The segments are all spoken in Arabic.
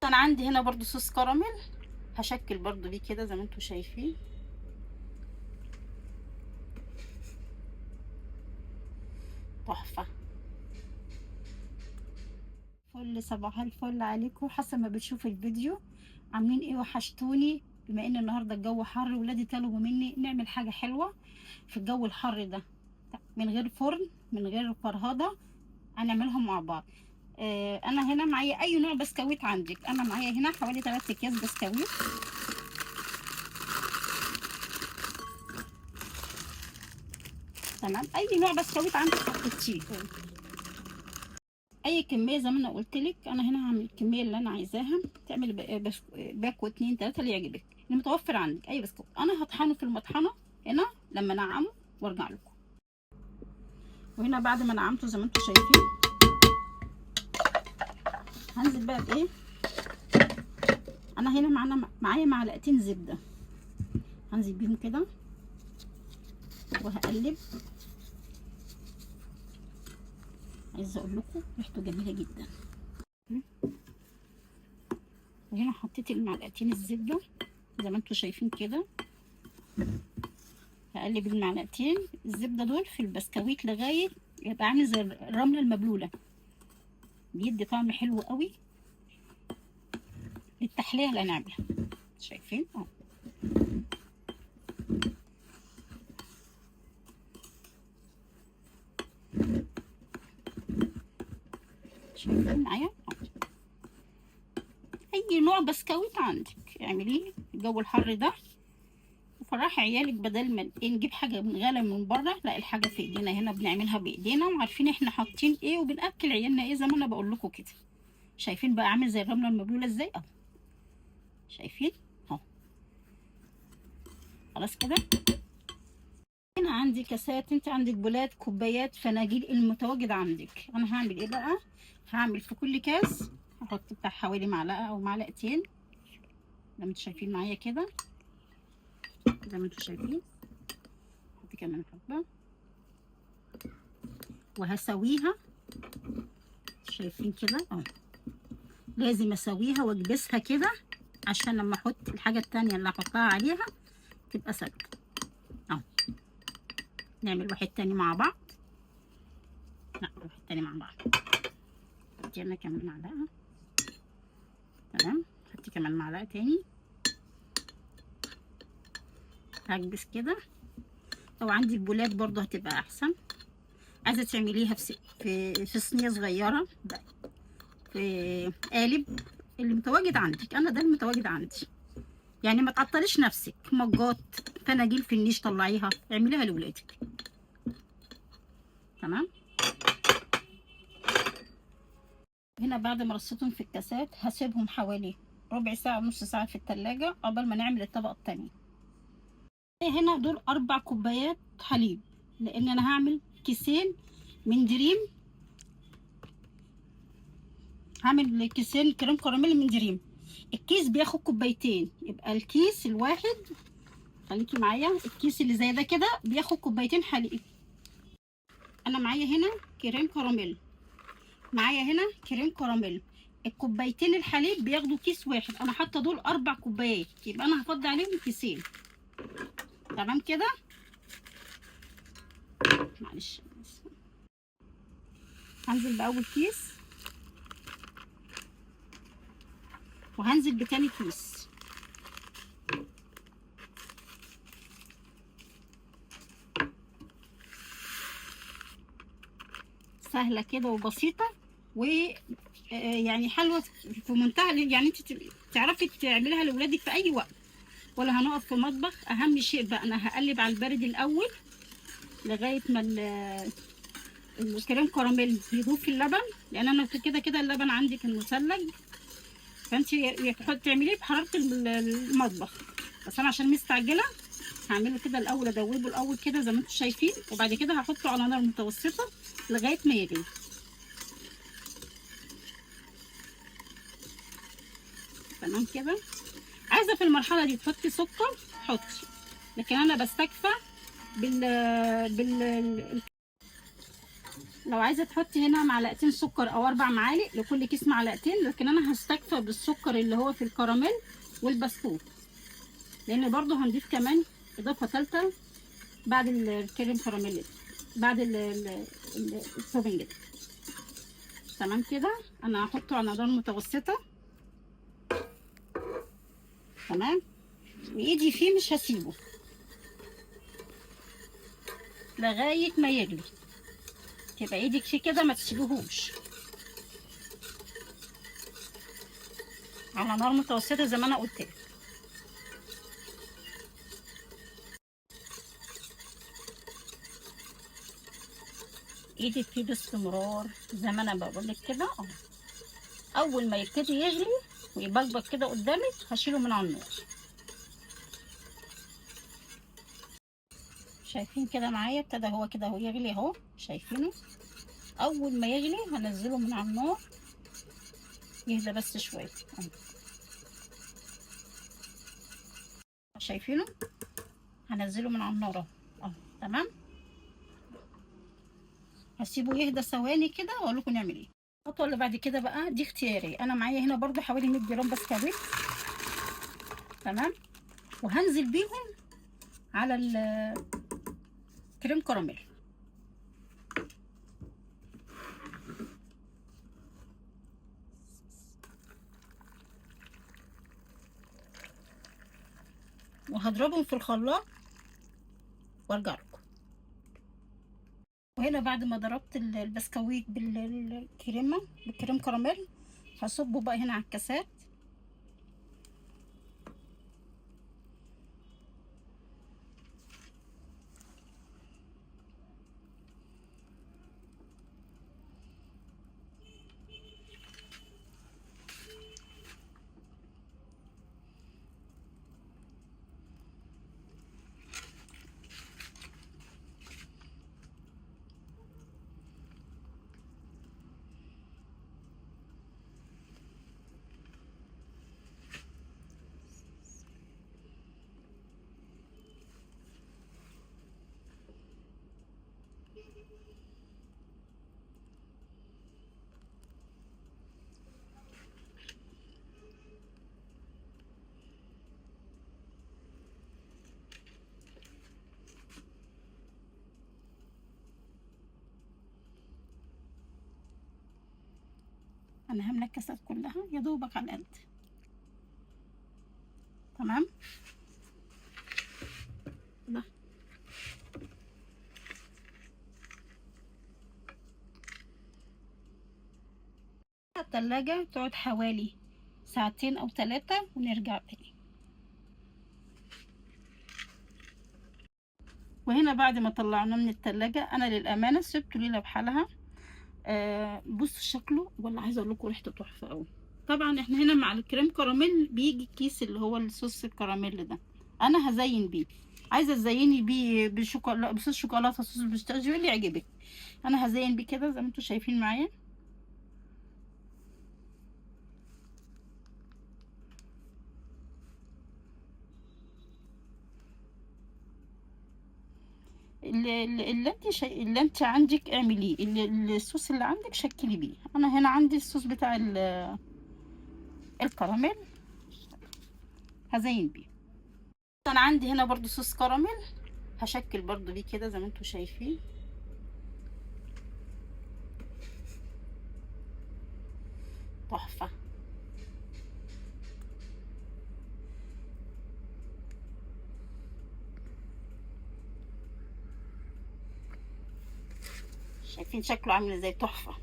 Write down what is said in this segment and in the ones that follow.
انا عندي هنا برضو صوص كراميل، هشكل برضو بيه كده زي ما انتم شايفين. تحفه. فل صباح الفل عليكم، حسب ما بتشوفوا الفيديو. عاملين ايه؟ وحشتوني. بما ان النهارده الجو حر، ولادي طلبوا مني نعمل حاجه حلوه في الجو الحر ده، من غير فرن من غير فرهضه، هنعملهم مع بعض. انا هنا معايا اي نوع بسكويت عندك. انا معايا هنا حوالي 3 اكياس بسكويت. تمام، اي نوع بسكويت عندك حطيتيه، اي كميه زي ما انا قلت لك. انا هنا هعمل الكميه اللي انا عايزاها، تعمل باكو 2 3 اللي يعجبك، اللي متوفر عندك اي بسكوت. انا هطحنه في المطحنه هنا لما انعمه وارجع لكم. وهنا بعد ما نعمته زي ما انتم شايفين، هنزل بقى بايه. انا هنا معايا معلقتين زبده، هنزل بيهم كده وهقلب. عايزه اقول لكم ريحته جميله جدا. وهنا حطيت المعلقتين الزبده زي ما انتم شايفين كده. هقلب المعلقتين الزبده دول في البسكويت لغايه يبقى عامل زي الرمله المبلوله، بيدي طعم حلو قوي للتحليه اللي هنعملها. شايفين اهو. شايفين معايا؟ اي نوع بسكويت عندك اعمليه في الجو الحر ده، وفرحي عيالك. بدل ما نجيب حاجه من غاليه من بره، لا، الحاجه في ايدينا هنا بنعملها بايدينا، وعارفين احنا حاطين ايه وبناكل عيالنا ايه، زي ما انا بقول لكم كده. شايفين بقى عامل زي الرمله المبلوله ازاي اهو. شايفين اهو. خلاص كده. هنا عندي كاسات، انت عندك بولات، كوبايات، فناجيل، المتواجد عندك. انا هعمل ايه بقى؟ هعمل في كل كاس هحط بتاع حوالي معلقه او معلقتين، زي ما انتوا شايفين معايا كده. زي ما انتوا شايفين، احط كمان حبه وهسويها. شايفين كده اهو. لازم اسويها واكبسها كده، عشان لما احط الحاجه التانية اللي هحطها عليها تبقى ثابته اهو. نعمل واحد تاني مع بعض. لا، واحد تاني مع بعض. حطي لنا كمان معلقه. تمام، حطي كمان معلقه تاني. هكبس كده. لو عندك بولات برضو هتبقى احسن. عايزه تعمليها في صينيه صغيره، في قالب اللي متواجد عندك. انا ده المتواجد عندي، يعني ما تعطليش نفسك. مجات، فناجيل في النيش طلعيها اعمليها لاولادك. تمام. هنا بعد ما رصيتهم في الكاسات هسيبهم حوالي ربع ساعه نص ساعه في التلاجة قبل ما نعمل الطبق التاني. هنا دول 4 كوبايات حليب، لان انا هعمل كيسين من دريم. هعمل كيسين كريم كراميل من دريم. الكيس بياخد كوبايتين، يبقى الكيس الواحد، خليكي معايا، الكيس اللي زي ده كده بياخد كوبايتين حليب. انا معايا هنا كريم كراميل، معايا هنا كريم كراميل. الكوبايتين الحليب بياخدوا كيس واحد. انا حاطه دول 4 كوبايات، يبقى انا هفضي عليهم كيسين. تمام كده. معلش، هنزل باول كيس وهنزل بتاني كيس. سهله كده وبسيطه، و يعني حلوه في منتهى، يعني انت تعرفي تعمليها لاولادك في اي وقت، ولا هنقف في المطبخ. اهم شيء بقى انا هقلب على البارد الاول لغايه ما الكريم كراميل يدوب في اللبن، لان انا كده كده اللبن عندي كان مثلج، فانت تعمليه بحراره المطبخ. بس انا عشان مستعجله هعمله كده الاول، ادوبه الاول كده زي ما انتم شايفين، وبعد كده هحطه على نار متوسطه لغايه ما يغلي. تمام كده. عايزه في المرحله دي تحطي سكر حطي، لكن انا بستكفى بال لو عايزه تحطي هنا معلقتين سكر او 4 معالق لكل كيس معلقتين، لكن انا هستكفى بالسكر اللي هو في الكراميل والبسكوت، لان برضو هنضيف كمان اضافه ثالثه بعد الكريم كراميل، بعد التوبنج ده. تمام كده. انا هحطه على نار متوسطه. تمام. وايدي فيه مش هسيبه لغايه ما يغلي، تبقى ايدك فيه كده ما تسيبوهوش، على نار متوسطه زي ما انا قلت لك. ايدك فيه باستمرار زي ما انا بقول لك كده اهو. اول ما يبتدي يغلي ويبقبق كده قدامك هشيله من على النار. شايفين كده معايا ابتدى هو كده اهو يغلي اهو، شايفينه؟ اول ما يغلي هنزله من على النار يهدى بس شويه اهو. شايفينه؟ هنزله من على النار اهو اهو. تمام. هسيبه يهدى ثواني كده واقول لكم نعمل ايه. الخطوه اللي بعد كده بقى دي اختياري، انا معايا هنا برضو حوالي 100 جرام بسكويت. تمام. وهنزل بيهم على الكريم كراميل. وهضربهم في الخلاط وارجع لكم. وهنا بعد ما ضربت البسكويت بالكريم كراميل هصبه بقى هنا على الكاسات. انا هملى الكاسات كلها يا دوبك على القد. تمام. ده التلاجة تقعد حوالي ساعتين او 3 ونرجع تاني. وهنا بعد ما طلعناه من التلاجة انا للامانه سبته ليله بحالها. بص شكله، ولا عايزه اقول لكم ريحته تحفه قوي. طبعا احنا هنا مع الكريم كراميل بيجي الكيس اللي هو الصوص الكراميل ده، انا هزين بيه. عايزه تزيني بيه بشوكولاته، بصوص شوكولاته، صوص بيستاشيو، اللي يعجبك. انا هزين بيه كده زي ما انتم شايفين معايا. اللي انت عندك اعمليه، الصوص اللي عندك شكلي بيه. انا هنا عندي الصوص بتاع الكراميل هزين بيه. انا عندي هنا برضو صوص كراميل هشكل برضو بيه كده زي ما انتم شايفين. تحفه. شايفين شكله عامل ازاي؟ تحفه.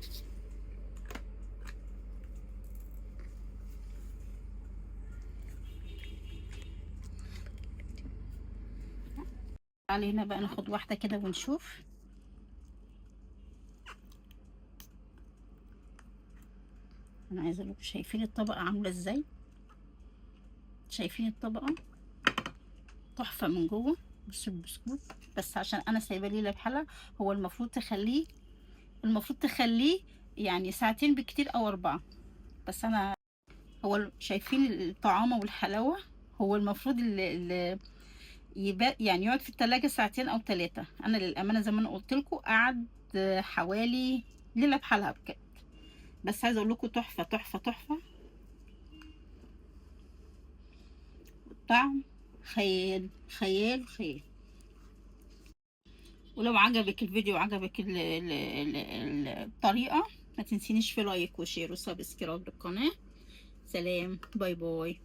تعالي هنا بقى ناخد واحده كده ونشوف. انا عايزه اقول لكم شايفين الطبقه عامله ازاي؟ شايفين الطبقه؟ تحفه من جوه. بصوا البسكوت، بس عشان انا سايبه ليه بحالها. هو المفروض تخليه يعني ساعتين بكتير او 4. بس انا هو شايفين الطعامه والحلاوه. هو المفروض اللي يبقى يعني يقعد في التلاجة ساعتين او 3. انا للامانه زي ما انا قلت لكم قعد حوالي ليله بحالها بجد. بس عايزه اقول لكم تحفه تحفه تحفه، الطعم خيال خيال خيال. ولو عجبك الفيديو وعجبك الطريقه، ما تنسينيش في لايك وشير وسبسكرايب للقناه. سلام، باي باي.